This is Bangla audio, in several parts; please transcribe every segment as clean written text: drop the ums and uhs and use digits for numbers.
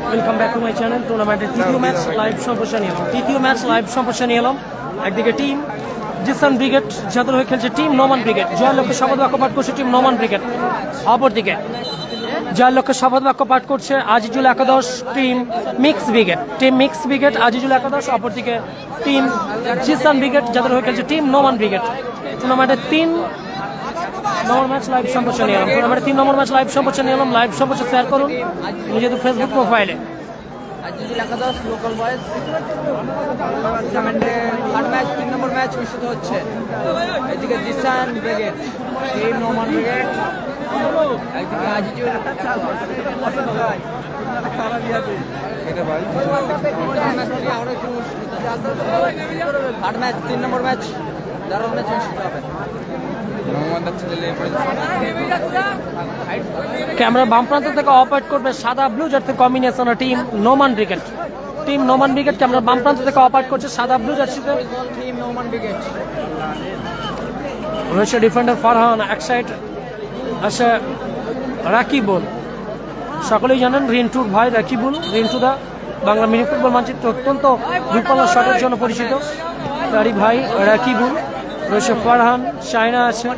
Welcome back to my channel. টুর্নামেন্টের তৃতীয় ম্যাচ লাইভ সম্প্রসারণ এলাম। একদিকে টিম জিসান ব্রিগেড যাদের হয়ে খেলছে টিম নোমান ব্রিগেড, জয়ের লক্ষ্যে শপথ বাক্য পাঠ করছে টিম নোমান ব্রিগেড। অপরদিকে জয়ের লক্ষ্যে শপথ বাক্য পাঠ করছে আজিজুল একাদশ টিম মিক্স ব্রিগেড আজিজুল একাদশ। অপরদিকে টিম জিসান ব্রিগেড যাদের হয়ে খেলছে টিম নোমান ব্রিগেড। টুর্নামেন্টের 3 নম্বর ম্যাচ লাইভ সম্প্রচার এলাম। টুর্নামেন্টের 3 নম্বর ম্যাচ লাইভ সম্প্রচার এলাম। লাইভ সম্প্রচার শেয়ার করুন নিজেদের ফেসবুক প্রোফাইলে। আজিজুল একাদশ লোকাল বয়েজ টুর্নামেন্টে 3 নম্বর ম্যাচ অনুষ্ঠিত হচ্ছে। এদিকে Zisan brigade team Noman brigade, একদিকে আজিজুল ম্যাচ 3 নম্বর ম্যাচ দারুণ ম্যাচ অনুষ্ঠিত হবে। ক্যামেরা বাম প্রান্ত থেকে অপারেট করবে সাদা ব্লু জার্সি কম্বিনেশনের টিম নোমান ব্রিগেড। ক্যামেরা বাম প্রান্ত থেকে অপারেট করছে সাদা ব্লু জার্সিতে টিম নোমান ব্রিগেড। রয়েছে ডিফেন্ডার ফারহান, এক সাইড আছে রাকিবুল। সকলেই জানেন রিন্টুর ভাই রাকিবুল, রিন্টুদা বাংলা মিনি ফুটবল মানচিত্র অত্যন্ত দুর্বল শটের জন্য পরিচিত। তারই ভাই রাকিবুল। রয়েছে ফারহান, শাইনা আছে,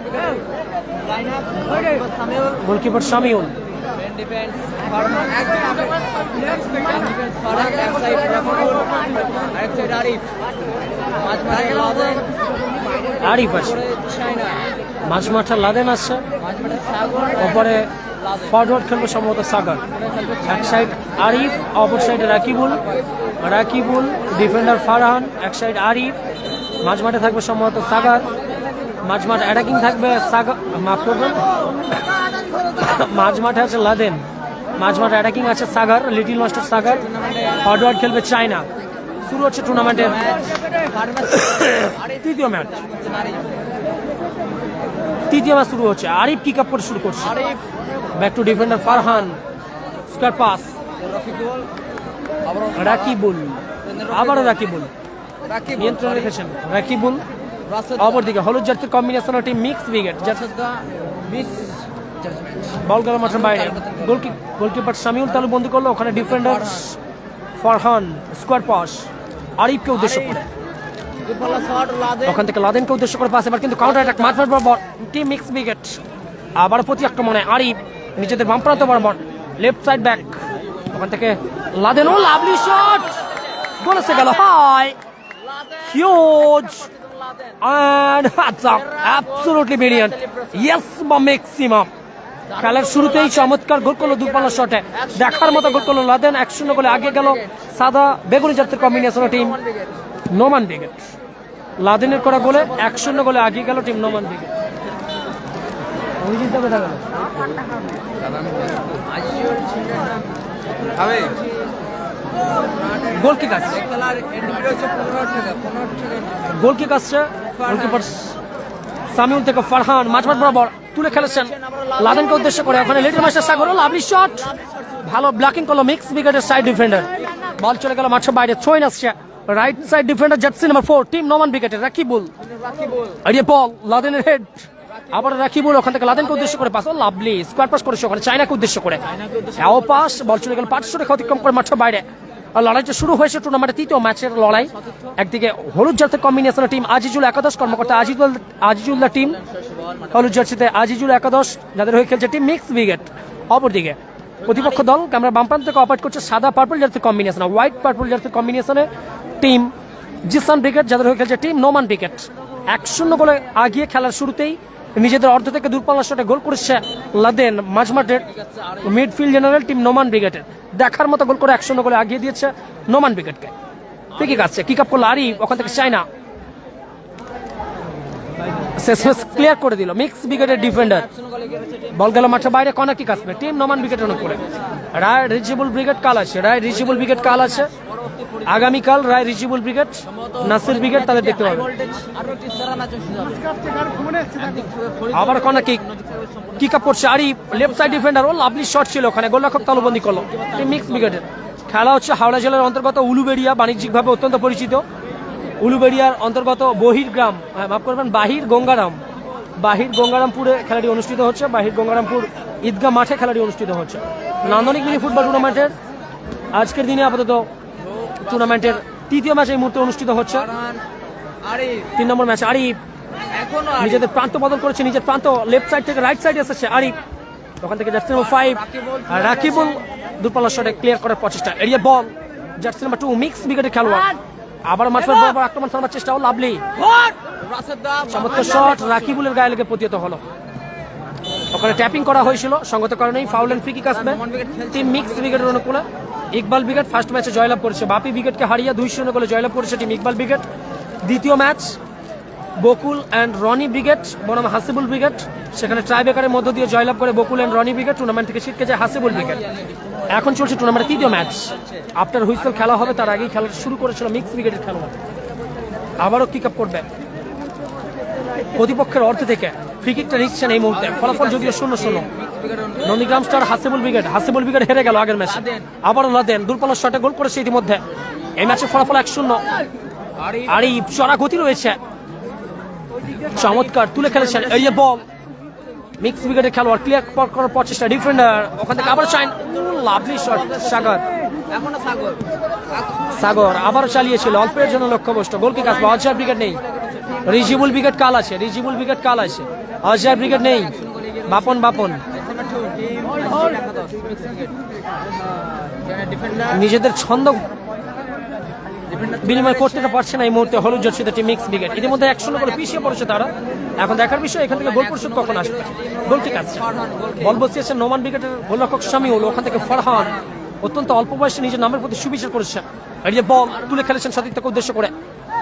গোলকিপার শামিউল। আরিফ আছে, মাঝমাঠা লাদেন আছে, ওপরে ফরওয়ার্ড খেলবে সম্ভবত সাগর। এক সাইড আরিফ, অপর সাইডে রাকিবুল ডিফেন্ডার ফারহান, এক সাইড আরিফ, মাঝমাঠে থাকবে সম্ভবত সাগর। মাঝমাঠ অ্যাটাকিং থাকবে সাগর, মাফ করবেন, মাঝমাঠে আছে লাদেন, মাঝমাঠে অ্যাটাকিং আছে সাগর, লিটিল মাস্টার সাগর। ফরওয়ার্ড খেলবে চায়না। শুরু হচ্ছে টুর্নামেন্টের তৃতীয় ম্যাচ শুরু হচ্ছে। আরিফ কিক আপ করে শুরু করছে। Back to defender Farhan, square pass Rakibul, আবারও রাকিবুল নিয়ন্ত্রণ রেখেছেন রাকিবুল। অপরদিকে হলুদ জার্সির কম্বিনেশনের টিম মিক্স ব্রিগেড, বল গেল মাঠের বাইরে। গোলকিপার শামিউল তালু বন্দি করলো, ওখানে ডিফেন্ডার ফারহান, স্কোয়ার পাস আরিফকে উদ্দেশ্য করে, ওখান থেকে লাদেনকে উদ্দেশ্য করে পাস। এবার কিন্তু কাউন্টার অ্যাটাক মাঠ বরাবর টিম মিক্স ব্রিগেড। আবার প্রতি আক্রমণে আরিফ নিজেদের বাম প্রান্ত বরাবর, লেফট সাইড ব্যাক, ওখান থেকে লাদেন, ও লাভলি শট, গোলে গেল high, huge and hats up, absolutely brilliant, yes বা ম্যাক্সিমাম। খেলার শুরুতেই চমৎকার গোল করলো দুপাল্লা শটে, দেখার মতো গোল করলো লাদেন। 1-0 গোলে আগে গেল সাদা বেগুনি জাতের কম্বিনেশন টিম নোমান ব্রিগেড। লাদেনের করা গোলে 1-0 গোলে আগে গেল টিম নোমান ব্রিগেড। গোল কিক আসছে, গোলকিপার সামিউল থেকে ফারহান মাঝমাঠ বরাবর তুলে খেলেছেন লাদেনকে উদ্দেশ্য করে, ওখানে লিটল মাস্টার সাগর, লাভলি শট, ভালো ব্লকিং করলো মিক্স ব্রিগেডের সাইড ডিফেন্ডার। বল চলে গেল মাঠের বাইরে, থ্রোইন আসছে right side defender jersey number 4 team Noman ব্রিগেডের রাকিবুল। আরে বল লাদেনের হেড, আবার রাকিবুল, ওখান থেকে লাদেনকে উদ্দেশ্য করে পাস, লাভলি স্কোয়ার পাস করেছে ওখানে চায়নাকে উদ্দেশ্য করে, এও পাস, বল চলে গেল 500 রেখা অতিক্রম করে মাঠের বাইরে। আর লড়াইটা শুরু হয়েছে টুর্নামেন্টের তৃতীয় ম্যাচের লড়াই। একদিকে হলুদ জার্সির কম্বিনেশনের টিম আজিজুল একাদশ, কর্মকর্তা আজিজুল্লাহ টিম, হলুদ জার্সিতে আজিজুল একাদশ যাদের হয়ে খেলছে টিম মিক্স ব্রিগেড। অপরদিকে প্রতিপক্ষ দল ক্যামেরা বাম প্রান্ত থেকে অপারেট করছে সাদা পার্পল জার্সির কম্বিনেশন, হোয়াইট পার্পল জার্সির কম্বিনেশনে টিম জিসান ব্রিগেড যাদের হয়ে খেলছে টিম নোমান ব্রিগেড। 1-0 গোলে আগিয়ে খেলার শুরুতেই নিজেদের অর্ধ থেকে দূরপাল্লা শটে গোল করেছে লাদেন, মাঝমাঠের মিডফিল্ড জেনারেল টিম নোমান ব্রিগেডের। দেখার মতো গোল করে 1-0 গোলে আগিয়ে দিয়েছে নোমান ব্রিগেডকে। ফ্রি আসছে, কিক আপ করলো আরিফ, ওখান থেকে চায়না শেষমেশ ক্লিয়ার করে দিল মিক্স ব্রিগেডের ডিফেন্ডার। বল গেল মাঠের বাইরে, কর্নার কিক আসবে টিম নোমান ব্রিগেডের উপরে। রায় রিচেবল ব্রিগেড কাল আছে, আগামীকাল রায় রিচেবল ব্রিগেড, নাসির ব্রিগেড তাদের দেখতে পাবে। আবার কর্নার কিক আপ করছে আরিফ, লেফট সাইড ডিফেন্ডার, ও লাভলি শট ছিল ওখানে, গোলরক্ষক তালুবন্দি করলো টিম মিক্স ব্রিগেডের। খেলা হচ্ছে হাওড়া জেলার অন্তর্গত উলুবেড়িয়া, বাণিজ্যিকভাবে অত্যন্ত পরিচিত উলুবেড়িয়ার অন্তর্গত বহিরগ্রাম, মাফ করবেন বাহির গঙ্গারামপুরে খেলাটি অনুষ্ঠিত হচ্ছে। বাহির গঙ্গারামপুর ঈদগাহ মাঠে খেলাটি অনুষ্ঠিত হচ্ছে। নান্দনিক মিনি ফুটবল টুর্নামেন্টের আজকের দিনে আপাতত টুর্নামেন্টের তৃতীয় ম্যাচ এই মুহূর্তে অনুষ্ঠিত হচ্ছে। ফারহান আরিফ 3 নম্বর ম্যাচ আরিফ এখনো নিজেদের প্রান্ত বদল করেছে, নিজের প্রান্ত লেফট সাইড থেকে রাইট সাইডে এসেছে আরিফ, ওখান থেকে জার্সি নাম্বার 5 আর রাকিবুল দূরপাল্লার শটে ক্লিয়ার করার প্রচেষ্টা, এরিয়া বল জার্সি নাম্বার 2 মিক্স উইকেটের খেলোয়াড়, আবার মাঠের বরাবর আক্রমণ চালানোর চেষ্টা, লাভলি রাশেদা চমৎকার শট রাকিবুলের গায়ে লেগে প্রতিহত হলো। ওখানে ট্যাপিং করা হয়েছিল, সঙ্গত কারণেই ফাউল এন্ড ফ্রি কিক আসবে টিম মিক্স উইকেটের অনুকূলে। ইকবাল ব্রিগেড ফার্স্ট ম্যাচে জয়লাভ করেছে, বাপি ব্রিগেডকে হারিয়ে 2-0 গোলে জয়লাভ করেছে টিম ইকবাল ব্রিগেড। দ্বিতীয় match Bakul and Roni brigade বনাম হাসিবুল ব্রিগেড, সেখানে ট্রাইবেকারের মধ্য দিয়ে জয়লাভ করে Bakul and Roni brigade, tournament থেকে ছিটকে যায় হাসিবুল ব্রিগেড। এখন চলছে টুর্নামেন্টের তৃতীয় ম্যাচ, আফটার হুইসেল খেলা হবে, তার আগেই খেলা শুরু করেছিল মিক্স ব্রিগেডের খেলোয়াড়। আবারও কিক আপ করবে প্রতিপক্ষের অর্থ থেকে, ফ্রি কিকটা নিচ্ছেন এই মুহূর্তে, ফলাফল যদিও 0-0। নন্দীগ্রাম স্টার হাসিবুল ব্রিগেড হেরে গেল আগের ম্যাচে, আবারও লাদেন দূরপাল্লার শটে গোল করেছে ইতিমধ্যে। এই ম্যাচের ফলাফল 1-0। আরিফ চড়া গতি রয়েছে, চমৎকার তুলে খেলেছেন, এরিয়া বল মিক্স উইকেটের খেলোয়াড় ক্লিয়ার করার প্রচেষ্টা, ডিফেন্ডার ওখান থেকে আবার চাইন, লাভলি শট এখনো সাগর আবারও চালিয়েছিল, অল্পের জন্য লক্ষ্যভ্রষ্ট, গোল কিক আসবে। অজয় ব্রিগেড নেই, রিজিবুল ব্রিগেড কাল আছে, অজয় ব্রিগেড নেই, বাপন নিজেদের ছন্দ বিনিময় করতে পারছে না এই মুহূর্তে হলুদ জার্সিতে টিম মিক্স ব্রিগেড। ইতিমধ্যে 1-0 করে পিছিয়ে পড়েছে তারা। এখন দেখার বিষয় এখান থেকে গোল পরিশোধ কখন আসবে। গোল ঠিক আছে, বল বসিয়েছেন নোমান ব্রিগেডের গোলরক্ষক শামিউল, ওখান থেকে ফারহান অত্যন্ত অল্প বয়সে নিজের নামের প্রতি সুবিচার করেছেন, এই যে বল তুলে খেলেছেন সতীর্থকে উদ্দেশ্য করে,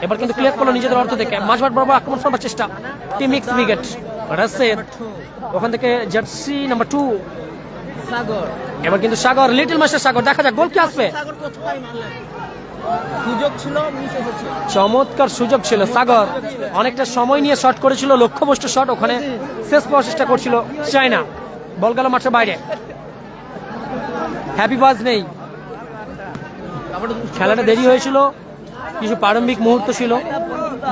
এবার কিন্তু ক্লিয়ার করলো নিজেদের অর্থ থেকে, মাঝমাঠ বরাবর আক্রমণ করার চেষ্টা টিম মিক্স ব্রিগেড। রাশেদ ওখান থেকে জার্সি নাম্বার 2 সাগর, এবার কিন্তু সাগর, লিটল মাস্টার সাগর, দেখা যাক গোল কি আসবে। সুযোগ ছিল, মিস এসেছে, চমৎকার সুযোগ ছিল, সাগর অনেকটা সময় নিয়ে শট করেছিল, লক্ষ্যভ্রষ্ট শট, ওখানে শেষ প্রচেষ্টা করছিল চায়না, বল গেল মাঠের বাইরে। হ্যাপি বাজ নেই, খেলাটা দেরি হয়েছিল, কিছু প্রারম্ভিক মুহূর্ত ছিল,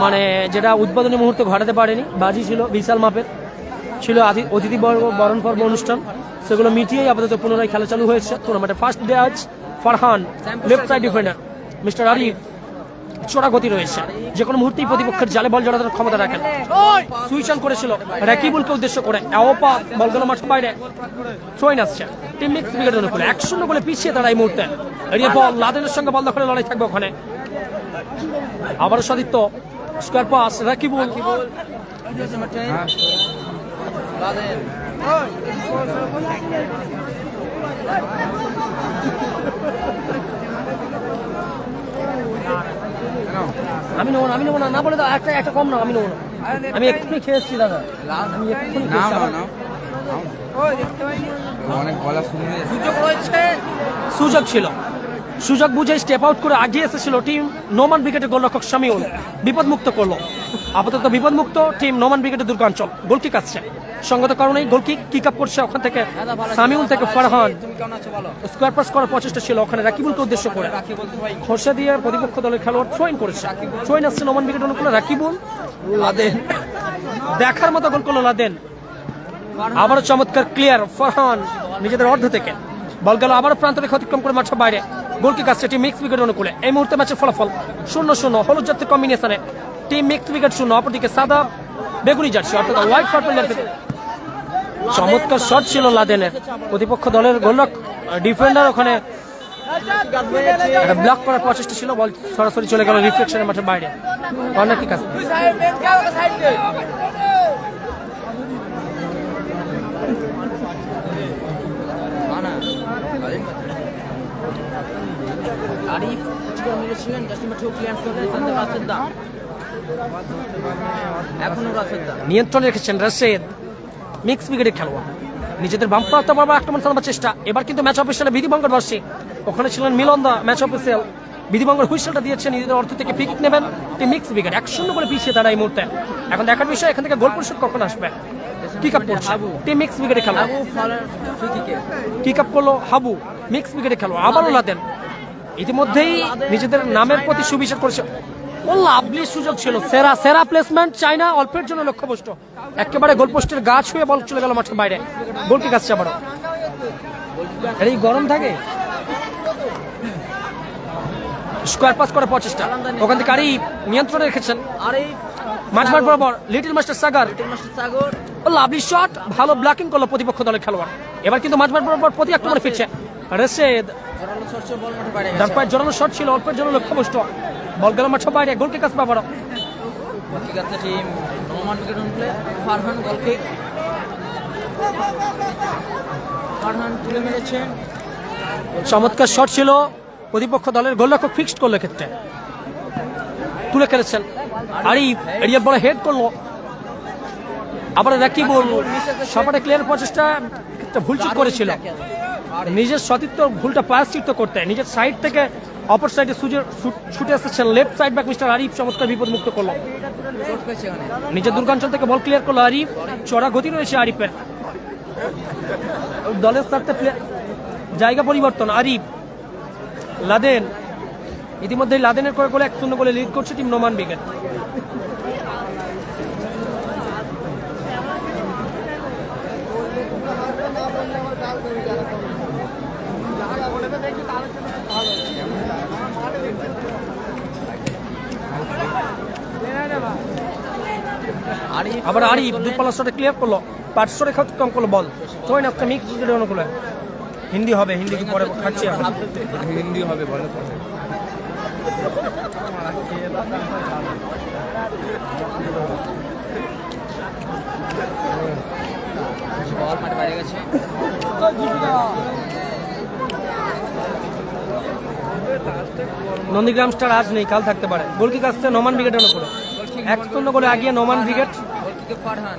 মানে যেটা উদ্বোধনী মুহূর্তে ঘটাতে পারেনি, বাজি ছিল বিশাল মাপের, ছিল অতিথি বরণ পর্ব অনুষ্ঠান, সেগুলো মিটিয়েই আপাতত পুনরায় খেলা চালু হয়েছে। টুর্নামেন্টের ফার্স্ট ডে আজ Farhan left side defender, mister Arif চড়া গতি রয়েছে, যে কোনো মুহূর্তেই প্রতিপক্ষের জালে বল জড়ানোর ক্ষমতা রাখেন, সুইচ অন করেছিল রাকিবুলকে উদ্দেশ্য করে, বল গেল মাঠের বাইরে, থ্রোইন আসছে টিম মিক্স ব্রিগেডের অনুকূলে। 1-0 গোলে পিছিয়ে তারা এই মুহূর্তে, এরিয়া বল লাদেনের সঙ্গে বল দখলে লড়াই থাকবে ওখানে, আবারও সতীর্থ স্কোয়ার পাস রাকিবুল, আমি নেবো না বলে দাও, একটা কম না, আমি নেবো না, আমি এক্ষুনি খেয়েছি দাদা, আমি এক্ষুনি সুযোগ ছিল, সুযোগ বুঝে স্টেপ আউট করে আগিয়ে এসেছিল টিম নোমান ব্রিগেডের গোলরক্ষক শামিউল, বিপদমুক্ত করলো, আপাতত বিপদমুক্ত টিম নোমান ব্রিগেডের দুর্গাঞ্চল। গোল কিক আসছে, সঙ্গত কারণেই গোল কিক আপ করছে ওখান থেকে শামিউল থেকে ফারহান, স্কোয়ার পাস করার প্রচেষ্টা ছিল ওখানে রাকিবুলকে উদ্দেশ্য করে, খোরসা দিয়ে প্রতিপক্ষ দলের খেলোয়াড় থ্রোইন আসছে নোমান ব্রিগেড অনুকূলে, রাকিবুল লাদেন দেখার মতো গোল করলো লাদেন, আবারও চমৎকার ক্লিয়ার ফারহান নিজেদের অর্ধ থেকে, বল গেল আবারও প্রান্তরে অতিক্রম করে মাঠের বাইরে, গোল কিক আসছে টিম মিক্স ব্রিগেড অনুকূলে। এই মুহূর্তে ম্যাচের ফলাফল 0-0, হলুদ জাতীয় কম্বিনেশনে টিম মিক্স ব্রিগেড 0, অপরদিকে সাদা বেগুনি জার্সি অর্থাৎ হোয়াইট পার্পল জার্সি। চমৎকার শট ছিল লাদেনের, প্রতিপক্ষ দলের গোলরক্ষক ডিফেন্ডার ওখানে ব্লক করার প্রচেষ্টা ছিল, বল সরাসরি চলে গেল রিফ্লেকশনের মাঠের বাইরে, কর্নার কিক আসবে। আরিফ মেরেছিলেন, এখনো রাশেদা নিয়ন্ত্রণে রেখেছেন রাশেদ, মিক্স ব্রিগেডের খেলোয়াড়, নিজেদের বাম প্রান্ত বরাবর আক্রমণ চালানোর চেষ্টা, এবার কিন্তু ম্যাচ অফিসিয়ালে বিধিভঙ্গের বর্ষে, ওখানে ছিলেন মিলন দা, ম্যাচ অফিসিয়াল বিধিভঙ্গের হুইসেলটা দিয়েছেন, নিজেদের অর্থ থেকে ফ্রি কিক নেবেন টিম মিক্স ব্রিগেড। 1-0 করে পিছিয়ে তারা এই মুহূর্তে। এখন দেখার বিষয় এখান থেকে গোল পরিশোধ কখন আসবে। কিক আপ করছে টিম মিক্স ব্রিগেডের খেলোয়াড়, কিক আপ করলো হাবু, মিক্স ব্রিগেডের খেলোয়াড়, আবারও লাদেন ইতিমধ্যেই নিজেদের নামের প্রতি সুবিচার করেছে, ও লাভলি সুযোগ ছিল, সেরা প্লেসমেন্ট চায়না, অল্পের জন্য লক্ষ্যভ্রষ্ট, একেবারে গোলপোস্টের গা ছুঁয়ে বল চলে গেল মাঠের বাইরে, গোল কিক আসছে আবারও। এই গরম থাকে স্কোয়ার পাস করে প্রচেষ্টা, ওখান থেকে আরিফ নিয়ন্ত্রণে রেখেছেন আরিফ মাঝমাঠ বরাবর লিটল মাস্টার সাগর, মাস্টার সাগর লাভলি শট, ভালো ব্লকিং করলো প্রতিপক্ষ দলের খেলোয়াড়। এবার কিন্তু মাঝমাঠ বরাবর প্রতি আক্রমণে ফিরছে রাশেদ, জোরালো শট ছিল, বল মাঠে বাইরে ডান গেছে। পায়ের জোরালো শট ছিল, অল্পের জন্য লক্ষ্যভ্রষ্ট, বল গেল মাঠের বাইরে, গোলকে কাজ পাবার। ঠিক আছে, team Noman wicket on play. Farhan goal kick, Farhan তুলে মেরেছেন। চমৎকার শট ছিল, প্রতিপক্ষ দলের গোলরক্ষক ফিক্সড করলো ক্ষেত্রে, তুলে খেলেছেন আরিফ, এরিয়া বলে হেড করলো, আবার দেখি বল সপাটে ক্লিয়ার প্রচেষ্টা, একটা ভুল চুক করেছিল, নিজের সতীর্থ ভুলটা প্রায়শ্চিত্ত করতে নিজের সাইড থেকে অপর সাইডে ছুটে এসেছেন left side back mister Arif, চমৎকার বিপদ মুক্ত করলো, চোট পেয়েছে এখানে। নিজের দুর্গাঞ্চল থেকে বল ক্লিয়ার করলো আরিফ, চড়া গতি রয়েছে আরিফের, দলের স্বার্থে জায়গা পরিবর্তন, আরিফ লাদেন, ইতিমধ্যে লাদেনের করে গোলে 1-0 গোলে লিড করছে টিম নোমান ব্রিগেড। আরিফ আবার আরিফ দুপালা শটে ক্লিয়ার করলো, পাঁচশো রেখা অতিক্রম করলো বল, থ্রোইন আফটার মিক্স উইকেটের অনুকূলে। হিন্দি হবে, হিন্দি কি পরে খাচ্ছি এখন। হিন্দি হবে বলো তো। বল মাঠে বাইরে গেছে। নন্দীগ্রাম স্টার আজ নেই, কাল থাকতে পারে। গোল কিক আসছে নোমান ব্রিগেডের অনুকূলে, 1-0 গোলে আগিয়ে নোমান ব্রিগেড। গোল কিকে ফারহান,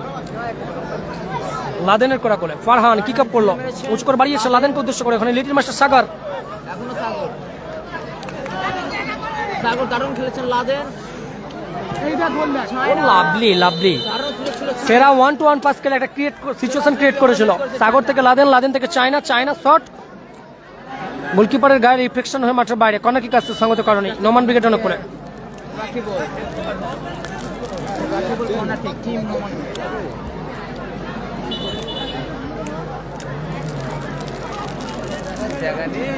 লাদেনের করা গোলে ফারহান কিক আপ করলো, উঁচু করে বাড়িয়েছে লাদেনকে উদ্দেশ্য করে, ওখানে লিটল মাস্টার সাগর, এখনো সাগর, সাগর দারুণ খেলেছেন লাদেন। লাভলি লাভলি দারুণ সুযোগ ছিল। সেরা 1-to-1 পাস খেলে একটা সিচুয়েশন ক্রিয়েট করেছিল, সাগর থেকে লাদেন, লাদেন থেকে চায়না, চায়না শট, গোলকিপারের গায়ে রিফ্লেকশন হয়ে মাঠের বাইরে, কর্নার কিক আসছে সঙ্গত কারণে নোমান ব্রিগেড অনুকূলে। Rakibul, Rakibul corner kick, team Noman. জায়গা নেই।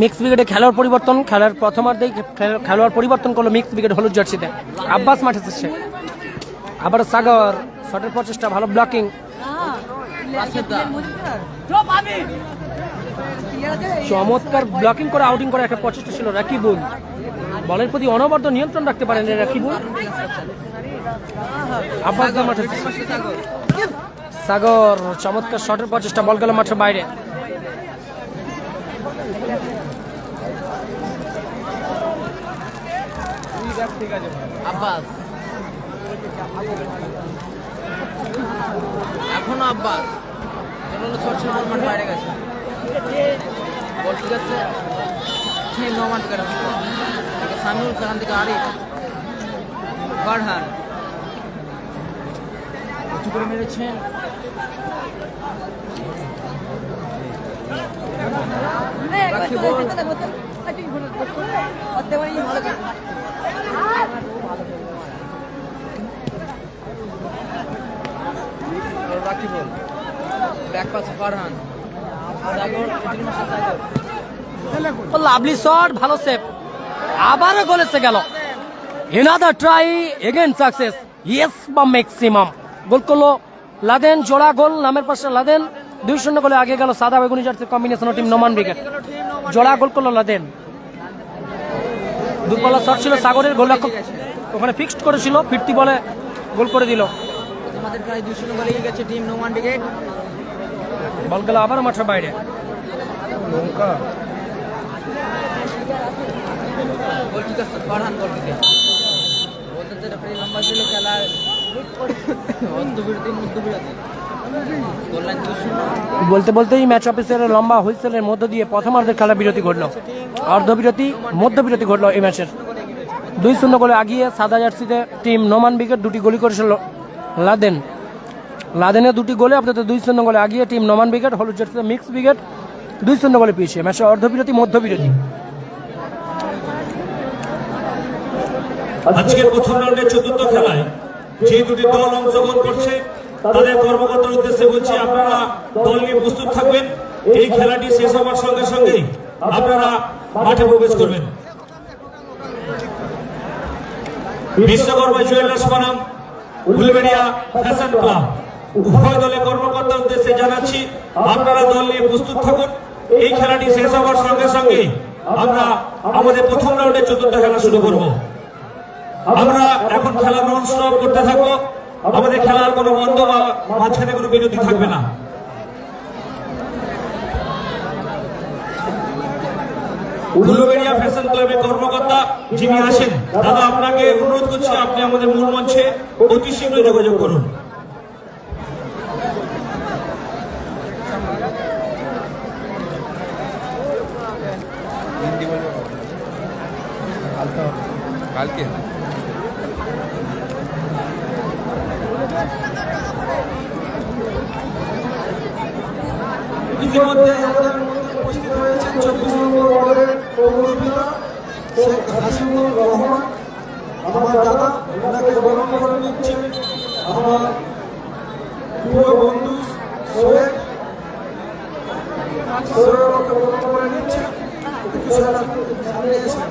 মিক্স ব্রিগেডে খেলোয়াড় পরিবর্তন, খেলার প্রথমার্ধেই খেলোয়াড় পরিবর্তন করলো মিক্স ব্রিগেড হলুদ জার্সিতে, আব্বাস মাঠে এসেছে, আবার সাগর শটের প্রচেষ্টা, ভালো ব্লকিং, চমৎকার ব্লকিং করে আউটিং করে একটা প্রচেষ্টা ছিল রাকিবুল, বলের প্রতি অনবরত নিয়ন্ত্রণ রাখতে পারেন রাকিবুল। আব্বাস মাঠে সাগর চমৎকার শটের প্রচেষ্টা, বল গেল মাঠের বাইরে। আব্বাস, এখনো আব্বাস, শট ছিল, বল মাঠ বাইরে গেছে, বল ঠিক আছে, ঠিক নোমান করে সামিউল, সেখান থেকে আরিফ, ফারহান উঁচু করে মেরেছেন, রাকিবুল, রাকিবুল, ব্যাক পাস ফারহান, সাগর, লিটল মাস্টার সাগর, লাভলি শট, ভালো সেভ, আবারও গোলেতে গেল, another try again success, yes বা ম্যাক্সিমাম, গোল করলো লাদেন, জোড়া গোল, নামের পাশে লাদেন, 2-0 গোলে আগে গেল সাদা বেগুনি জার্সির কম্বিনেশন টিম নোমান ব্রিগেড, জোড়া গোল করলো লাদেন, দুপালা শট ছিল সাগরের, গোলরক্ষক ওখানে ফিক্সড করেছিল, ফিরতি বলে গোল করে দিল, আমাদের প্রায় 2-0 গোলে এগিয়ে গেছে টিম নোমান ব্রিগেড। বল গেল আবার মাঠের বাইরে। গোল ঠিক আছে, ফারহান গোল কিকে, বলতে রেফারি লম্বা ছিল, খেলার মধ্যবিরতি, গোল লাইন 2-0। বলতে বলতেই ম্যাচ অফিসের লম্বা হুইসেলের মধ্য দিয়ে প্রথমার্ধের খেলা বিরতি ঘটলো, অর্ধবিরতি মধ্যবিরতি ঘটলো এই ম্যাচের, 2-0 গোলে আগিয়ে সাদা জার্সিতে টিম নোমান ব্রিগেড, দুটি গোলই করেছিল লাদেন, লাদেনের দুটি গোলে আপাতত 2-0 গোলে আগিয়ে টিম নোমান ব্রিগেড, হলুদ জার্সিতে মিক্স ব্রিগেড 2-0 বলে পিছিয়ে ম্যাচে অর্ধবিরতি মধ্যবিরতি। আজকের প্রথম রাউন্ডের চতুর্থ খেলায় যে দুটি দল অংশগ্রহণ করছে তাদের কর্মকর্তার উদ্দেশ্যে বলছি, আপনারা দল নিয়ে প্রস্তুত থাকবেন। এই খেলাটি শেষ হওয়ার সঙ্গে সঙ্গে আপনারা মাঠে প্রবেশ করবেন। বিশ্বকর্মা জুয়েলার্স বনাম উলুবেড়িয়া ফ্যাশন ক্লাব উভয় দলের কর্মকর্তার উদ্দেশ্যে জানাচ্ছি, আপনারা দল নিয়ে প্রস্তুত থাকুন। এই খেলাটি শেষ হওয়ার সঙ্গে সঙ্গে আমরা আমাদের প্রথম রাউন্ডের চতুর্থ খেলা শুরু করব। আমরা এখন খেলা নন স্টপ করতে থাকবো। আমাদের খেলার কোনো বন্ধ বা মাঝখানে কোনো বিরতি থাকবে না। উলুবেড়িয়া ফ্যাশন ক্লাবের কর্মকর্তা যিনি আছেন, দাদা আপনাকে অনুরোধ করছি, আপনি আমাদের মূল মঞ্চে অতি শীঘ্র যোগাযোগ করুন। হিন্দি বলবে কালকে ইতিমধ্যে উপস্থিত হয়েছেন 24 নম্বর ওয়ার্ডের পৌরপিতা শেখ হাসিবুর রহমান, আমার দাদা, ওনাকে বরণ করে নিচ্ছে আমার প্রিয় বন্ধু সোহেব, সোহেবকে বরণ করে নিচ্ছে। সামনে এসে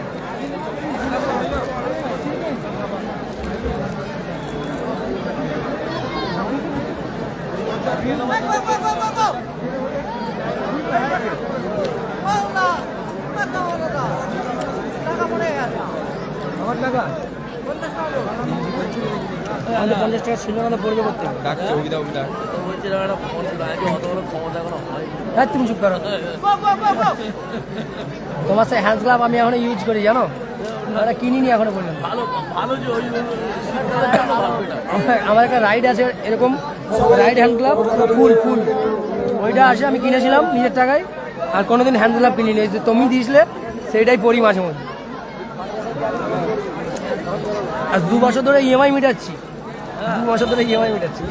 আমাদের 50 টাকা ছিল না পড়বে করতে। ডাকছে অভিদা অভিদা হ্যাঁ তুমি চুপ করো। তোমার সেই হ্যান্ড গ্লাভ আমি এখন ইউজ করি জানো, আমরা কিনিনি এখনো বললাম। আমার একটা রাইড আছে এরকম রাইড হ্যান্ড গ্লাভ ফুল ফুল, ওইটা আসে আমি কিনেছিলাম নিজের টাকায়, আর কোনোদিন হ্যান্ড গ্লাভ কিনিনি। যে তুমি দিয়েছিলে সেইটাই পরি মাঝে মধ্যে। আর 2 বছর ধরে ইএমআই মেটাচ্ছি, 2 বছর ধরে ইএমআই মেটাচ্ছি।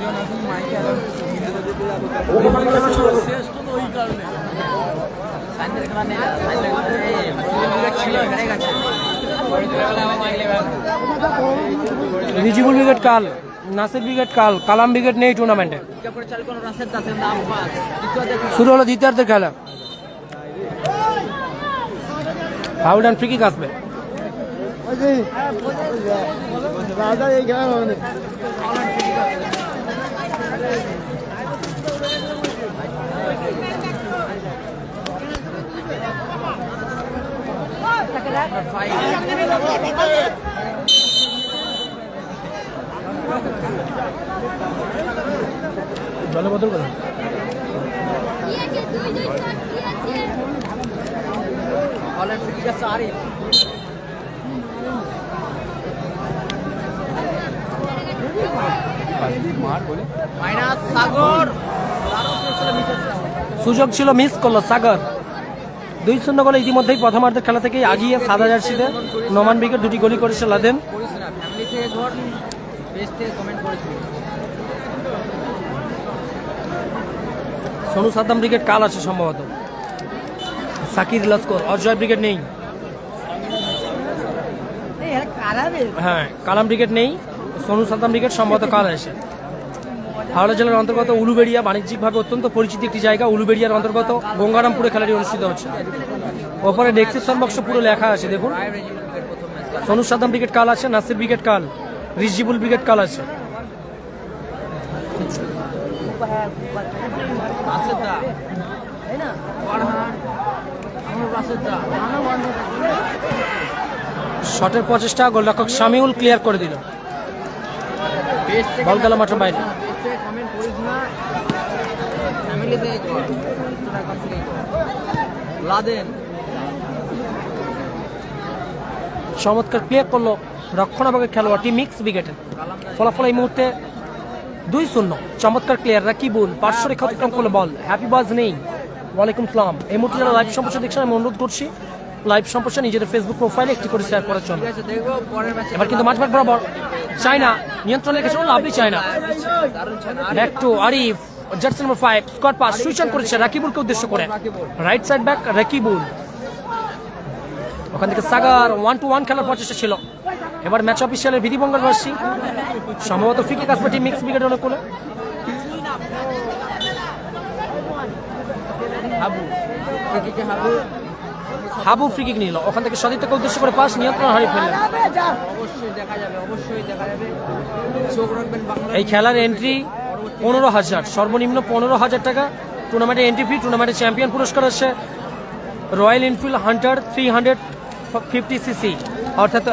রিজিবুল ব্রিগেড কাল, নাসির ব্রিগেড কাল, কালাম ব্রিগেড নেই টুর্নামেন্টে। শুরু হলো দ্বিতীয়ার্ধের খেলা। ফাউল অ্যান্ড ফ্রি কিক আসবে। জলে বদল করে সুযোগ ছিল, মিস করলো সাগর। 2-0 গোলে ইতিমধ্যেই প্রথমার্ধের খেলা থেকেই আগিয়ে সাদা জার্সিতে নোমান ব্রিগেড 2টি গোলই করেছে লাদেন। সোনু সাদ্দাম ব্রিগেড কাল আছে সম্ভবত। সাকির লস্কর, অজয় ব্রিগেড নেই। হ্যাঁ কালাম ব্রিগেড নেই, সোনু সাদ্দাম ব্রিগেড সম্ভবত কাল আসে। হাওড়া জেলার অন্তর্গত উলুবেড়িয়া বাণিজ্যিকভাবে অত্যন্ত পরিচিত একটি জায়গা। উলুবেড়িয়ার অন্তর্গত গঙ্গারামপুরে খেলাটি অনুষ্ঠিত হচ্ছে। ওপরে ডেসক্রিপশন বক্সে পুরো লেখা আছে দেখুন। সোনু সাদ্দাম ব্রিগেড কাল আছে, নাসির ব্রিগেড কাল, রিজিবুল ব্রিগেড কাল আছে। শটের প্রচেষ্টা গোলরক্ষক শামিউল ক্লিয়ার করে দিল। বল গেল মাঠের বাইরে। চমৎকার ক্লিয়ার করলো রক্ষণাভাগের খেলোয়াড়টি মিক্স ব্রিগেডের। ফলাফল এই মুহূর্তে 2-0। চমৎকার ক্লিয়ার রাকিবুল পার্শ্বরেখা অতিক্রম করলো বল। হ্যাপি বাজ নেই। ওয়ালাইকুম সালাম। এই মুহূর্তে যারা লাইভ সম্প্রচার দেখছেন আমি অনুরোধ করছি লাইভ সম্প্রচার নিজেদের ফেসবুক প্রোফাইলে একটি করে শেয়ার করার জন্য। এবার কিন্তু মাঝ মাঠ বরাবর চায়না নিয়ন্ত্রণে রেখেছিল lovely China. Back to Arif, jersey number 5 squad pass সুইচন করেছে রাকিবুলকে উদ্দেশ্য করে রাইট সাইড ব্যাক রাকিবুল ওখান থেকে সাগার 1-1 খেলার প্রচেষ্টা ছিল এবার ম্যাচ অফিসিয়ালের বিধিভঙ্গের বাসী সম্ভবত ফ্রি কিক আসবে টিম মিক্স উইকেট অনুকূলে হাবু ফ্রিকিকে হাবু ফ্রি কিক নিল ওখান থেকে সতীর্থকে উদ্দেশ্য করে পাস নিয়ন্ত্রণ হারিয়ে ফেললেন অবশ্যই দেখা যাবে চোখ রাখবেন বাংলা এই খেলার এন্ট্রি 15,000 সর্বনিম্ন 15,000 টাকা টুর্নামেন্টে এন্ট্রি ফি টুর্নামেন্টের চ্যাম্পিয়ন পুরস্কার আছে রয়্যাল এনফিল্ড হান্টার 350 সিসি অর্থাৎ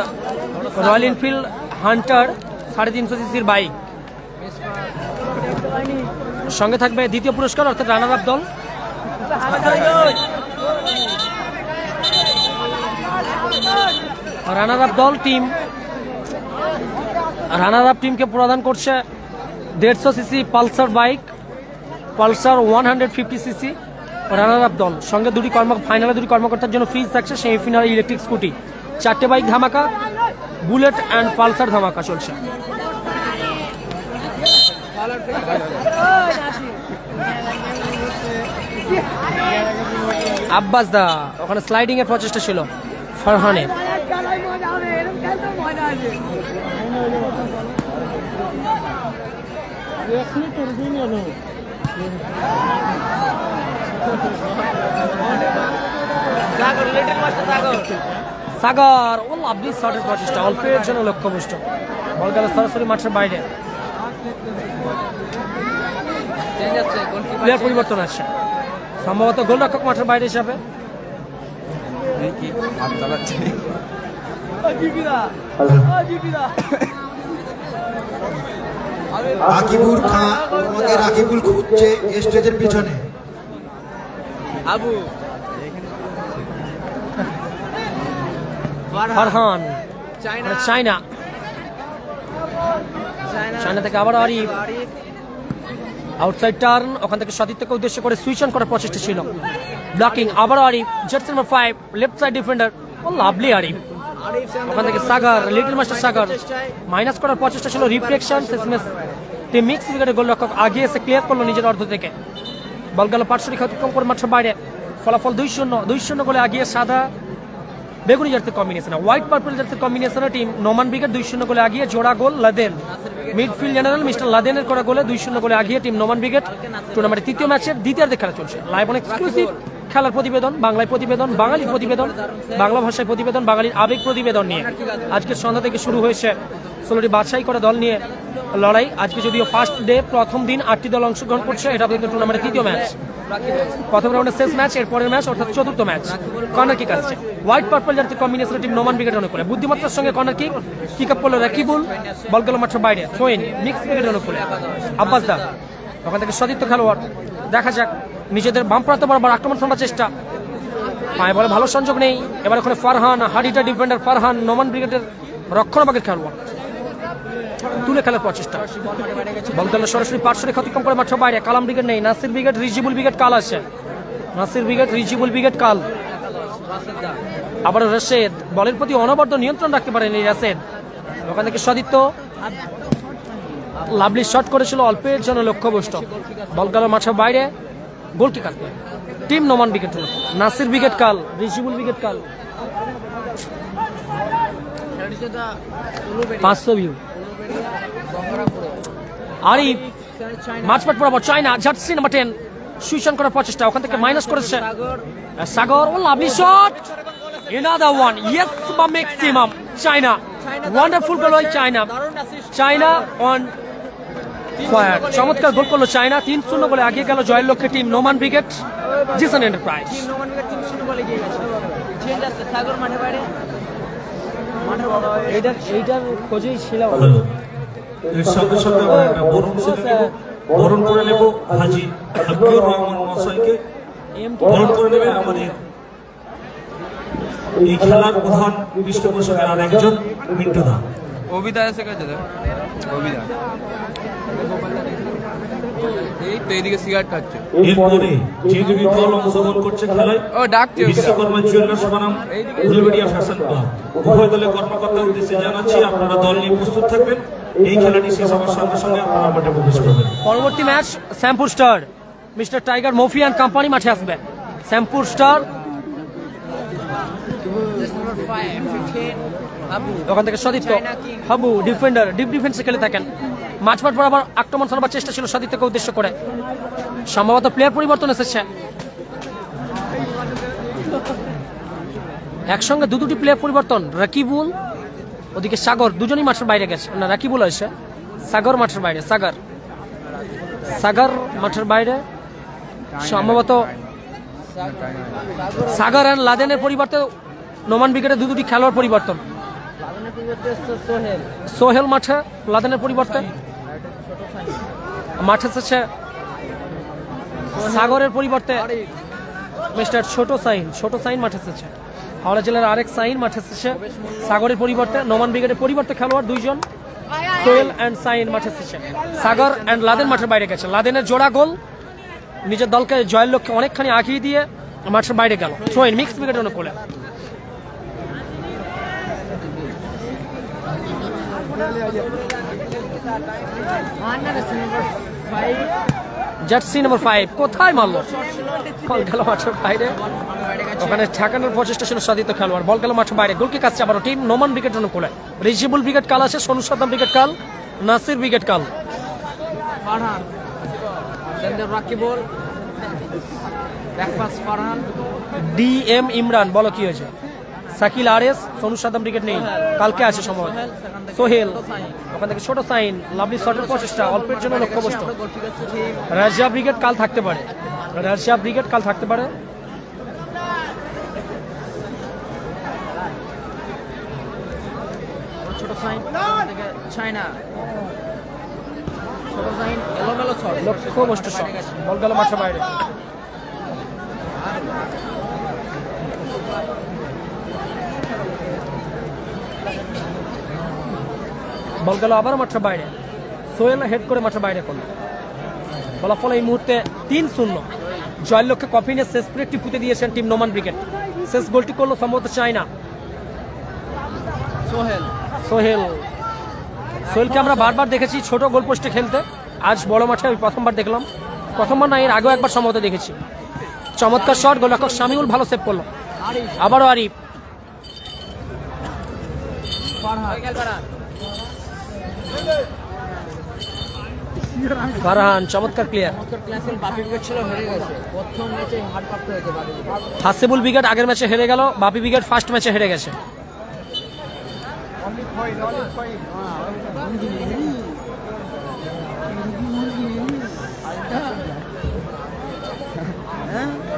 রয়্যাল এনফিল্ড হান্টার 350 সিসির বাইক সঙ্গে থাকবে দ্বিতীয় পুরস্কার অর্থাৎ রানার আপ দল রানার আপ দল টিম রানার আপ টিমকে প্রদান করছে 150 CC Pulsar bike Pulsar 150 CC runner up দল সঙ্গে ফাইনালে দুটি কর্মকর্তার জন্য ফ্রিজ থাকছে সেমিফাইনালে ইলেকট্রিক স্কুটি 4টে বাইক ধামাকা বুলেট অ্যান্ড পালসার ধামাকা চলছে আব্বাস দা ওখানে স্লাইডিং এর প্রচেষ্টা ছিল ফারহানের সাগর ও লাভলি শটের প্রচেষ্টা অল্পের জন্য লক্ষ্যভ্রষ্ট বল গেল সরাসরি মাঠের বাইরে চেঞ্জ আছে গোলকিপার প্লেয়ার পরিবর্তন আছে সম্ভবত গোলরক্ষক মাঠের বাইরে হিসাবে কি হাত চালাচ্ছে রাকিবুল খান আমাদের রাকিবুল খুঁজছে স্টেজের পিছনে Abu Farhan China China China থেকে আবার আরিফ আউটসাইড টার্ন ওখান থেকে সতীর্থকে উদ্দেশ্য করে সুইচ অন করার প্রচেষ্টা ছিল ব্লকিং আবার Arif jersey number 5 left side defender ও লাভলি আরিফ ওখান থেকে Sagar little master Sagar minus করার প্রচেষ্টা ছিল রিফ্লেকশন শেষমেশ টিম মিক্স উইকেটের গোলরক্ষক আগে এসে ক্লিয়ার করলো নিজের অর্ধ থেকে বল গেল পার্শ্বরিক অতিক্রম করে মাঠের বাইরে ফলাফল 2-0 গোলে আগিয়ে সাদা বেগুনি জার্সির কম্বিনেশন হোয়াইট পার্পল জার্সির কম্বিনেশনে টিম নোমান ব্রিগেড 2-0 গোলে আগিয়ে জোড়া গোল লাদেন মিডফিল্ড জেনারেল মিস্টার লাদেনের করা গোলে 2-0 গোলে আগিয়ে টিম নোমান ব্রিগেড টুর্নামেন্টের তৃতীয় ম্যাচের দ্বিতীয়ার্ধে খেলা চলছে লাইভ অন এক্সক্লুসিভ খেলার প্রতিবেদন বাংলায় প্রতিবেদন বাঙালির প্রতিবেদন বাংলা ভাষায় প্রতিবেদন বাঙালির আবেগ প্রতিবেদন নিয়ে আজকের সন্ধ্যা থেকে শুরু হয়েছে 16টি বাছাই করা দল নিয়ে লড়াই আজকে যদিও ফার্স্ট ডে প্রথম দিন 8টি দল অংশগ্রহণ করছে এটা কিন্তু টুর্নামেন্টের তৃতীয় ম্যাচ প্রথম রাউন্ডের শেষ ম্যাচ এর পরের ম্যাচ অর্থাৎ চতুর্থ ম্যাচ কর্নার কিক আসছে white purple jersey combination team Noman brigade অনুকূলে বুদ্ধিমত্তার সঙ্গে কর্নার কিক আপ করলো রাকিবুল বল গেল মাঠের বাইরে থ্রোইন মিক্স ব্রিগেড অনুকূলে আব্বাস দা ওখান থেকে সতীর্থ খেলোয়াড় দেখা যাক নিজেদের বাম প্রান্ত বরাবর আক্রমণ করার চেষ্টা পায়ে বলে ভালো সংযোগ নেই এবার ওখানে ফারহান হাডিটা ডিফেন্ডার ফারহান নোমান ব্রিগেডের রক্ষণভাগের খেলোয়াড় তুলে খেলার প্রচেষ্টা বল গেল সরাসরি পার্শ্বরিক অতিক্রম করে মাঠের বাইরে কালাম ব্রিগেড নেই নাসির ব্রিগেড রিজিবুল ব্রিগেড কাল আছে নাসির ব্রিগেড রিজিবুল ব্রিগেড কাল আবার রাশেদ বলের প্রতি অনবদ্য নিয়ন্ত্রণ রাখতে পারেনি রাশেদ ওখান থেকে সতীর্থ লাভলি শট করেছিল অল্পের জন্য লক্ষ্যভ্রষ্ট বল গেল মাঠের বাইরে গোল কিক আসবে team Noman brigade Nasir brigade কাল রিজিবুল ব্রিগেড কাল 500 ভিউ আরিফ মাঝমাঠ বরাবর China jersey number 10 switch on করার প্রচেষ্টা ওখান থেকে মাইনাস করেছে সাগর ও lovely shot another one yes বা ম্যাক্সিমাম চায়না ওয়ান্ডারফুল গোল হয় চায়না অন ফায়ার চমৎকার গোল করলো চায়না 3-0 গোলে আগিয়ে গেল জয়ের লক্ষ্যে team Noman brigade Jisan enterprise Noman brigade 3-0 গোলে এগিয়ে গেছে চেঞ্জ আছে সাগর মাঠের বাইরে এইটার খোঁজেই ছিল এর সঙ্গে সঙ্গে আমরা একটা বরণ করে নেব হাজি হাবিবুর রহমান মহাশয়কে বরণ করে নেবে আমাদের এই খেলার প্রধান পৃষ্ঠপোষকের আর একজন মিন্টু দা অভিদা এসে গেছে অভিদা এই তো এইদিকে সিগারেট খাচ্ছে এরপরে যে দুটি দল অংশগ্রহণ করছে খেলায় ও ডাকছে বিশ্বকর্মা জুয়েলার্স বনাম উলবেড়িয়া ফ্যাশন ক্লাব উভয় দলের কর্মকর্তার উদ্দেশ্যে জানাচ্ছি আপনারা দল নিয়ে প্রস্তুত থাকবেন এই খেলাটি শেষ হওয়ার সঙ্গে সঙ্গে আপনারা মাঠে প্রবেশ করবেন। পরবর্তী match Shyampur star mister tiger Mofi and company মাঠে আসবে। Shyampur star Number 5, 15, Abu. ওখান থেকে সদিত্য হাবু ডিফেন্ডার ডিপ ডিফেন্সে খেলে থাকেন। মাঠ বরাবর আক্রমণ চালাবার চেষ্টা ছিল সদিত্যকে উদ্দেশ্য করে, সম্ভবত প্লেয়ার পরিবর্তন এসেছে। একসঙ্গে দুটি প্লেয়ার পরিবর্তন, রাকিবুল ওদিকে সাগর, দুজনই মাঠের বাইরে গেছে। না, রাকিবুল হয়েছে, সাগর মাঠের বাইরে। সাগর মাঠের বাইরে, সম্ভবত সাগর অ্যান্ড লাদেনের পরিবর্তে নোমান ব্রিগেডের দুটি খেলোয়াড় পরিবর্তন। লাদেনের পরিবর্তে এসছে সোহেল। সোহেল মাঠে লাদেনের পরিবর্তে মাঠে এসেছে সাগরের পরিবর্তে মিস্টার ছোট সাইন মাঠে এসেছে। হাওড়া জেলার আরেক সাইন মাঠে এসেছে সাগরের পরিবর্তে। নোমান ব্রিগেডের পরিবর্তে খেলোয়াড় দুইজন, সোহেল অ্যান্ড সাইন মাঠে এসেছে। সাগর অ্যান্ড লাদেন মাঠের বাইরে গেছে। লাদেনের জোড়া গোল নিজের দলকে জয়ের লক্ষ্যে অনেকখানি আগিয়ে দিয়ে মাঠের বাইরে গেল। থ্রোইন মিক্স ব্রিগেডের অনুকূলে। জার্সি নম্বর 5 কোথায় মারলো? বল গেল মাঠের বাইরে। ওখানে ঠেকানোর প্রচেষ্টা ছিল সাদিত খেলোয়াড়, বল গেল মাঠের বাইরে। গোলকি কাছে আবারও টিম নোমান ব্রিগেড অনুকূলে। রিজিবুল ব্রিগেড কাল আছে, সোনু সাদ্দাম ব্রিগেড কাল, নাসির ব্রিগেড কাল। ফারহান, জেন্দার রাকিবুল, ব্যাকপাস ফারহান, DM ইমরান, বলো কি হয়েছে? সাকিল RS, সোনু সাদ্দাম ব্রিগেড নেই, কালকে আছে সম্ভবত। সোহেল, ওখান থেকে ছোট সাইন, লাভলি শটের প্রচেষ্টা, অল্পের জন্য লক্ষ্যবস্তু। রাজিয়া ব্রিগেড কাল থাকতে পারে, ছোট সাইন থেকে চায়না, ছোট সাইন এলোমেলো শট, লক্ষ্যবস্তু শট, বল গেল মাঠের বাইরে। বল গেল আবার মাঠের বাইরে। সোহেল হেড করে মাঠের বাইরে করল। ফলাফল এই মুহূর্তে 3-0। জয়ের লক্ষ্যে কফিনের শেষ ব্রেকটি পুঁতে দিয়েছেন টিম নোমান ব্রিগেড। শেষ গোলটি করলো সম্ভবত চায়না। সোহেলকে আমরা বারবার দেখেছি ছোট গোল পোস্টে খেলতে, আজ বড় মাঠে আমি প্রথমবার দেখলাম। প্রথমবার না, এর আগেও একবার সম্ভবত দেখেছি। চমৎকার শট, গোলরক্ষক শামিউল ভালো সেভ করলো। আবারও আরিফ, ফারহান চমৎকার প্লেয়ার। হাসিবুল ব্রিগেড আগের ম্যাচে হেরে গেল, বাপি ব্রিগেড ফার্স্ট ম্যাচে হেরে গেছে।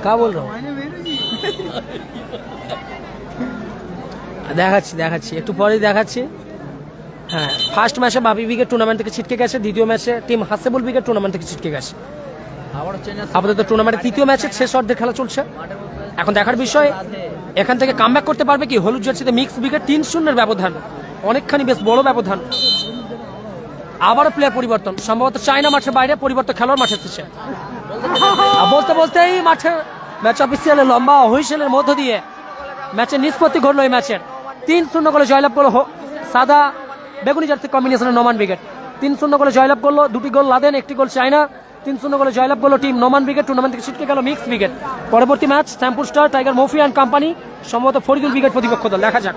কা বল রো দেখাচ্ছি একটু পরেই দেখাচ্ছি। হ্যাঁ, ফার্স্ট ম্যাচে বাপি ব্রিগেড টুর্নামেন্ট থেকে ছিটকে গেছে, দ্বিতীয় ম্যাচে টিম হাসিবুল ব্রিগেড টুর্নামেন্ট থেকে ছিটকে গেছে। আপাতত টুর্নামেন্টের তৃতীয় ম্যাচে শেষ অর্ধের খেলা চলছে। এখন দেখার বিষয় এখান থেকে কামব্যাক করতে পারবে কি হলুদ জার্সিতে মিক্স ব্রিগেড। 3-0 ব্যবধান, অনেকখানি বেশ বড় ব্যবধান। আবারও প্লেয়ার পরিবর্তন, সম্ভবত চায়না মাঠের বাইরে, পরিবর্তন খেলোয়াড় মাঠে এসেছে। বলতেই মাঠে ম্যাচ অফিসিয়ালে লম্বা হুইসেলের মধ্য দিয়ে ম্যাচের নিষ্পত্তি ঘটলো। এই ম্যাচের 3-0 গোলে জয়লাভ করলো সাদা বেগুনি জার্সি কম্বিনেশনের নোমান ব্রিগেড। 3-0 গোলে জয়লাভ করলো, 2টি গোল লাদেন, 1টি গোল চায়না। 3-0 গোলে জয়লাভ করলো টিম নোমান ব্রিগেড। টুর্নামেন্ট থেকে ছিটকে গেল মিক্স ব্রিগেড। পরবর্তী match Shyampur star tiger Mofi and company, সম্ভবত ফরিদুল ব্রিগেড প্রতিপক্ষ দল। দেখা যাক।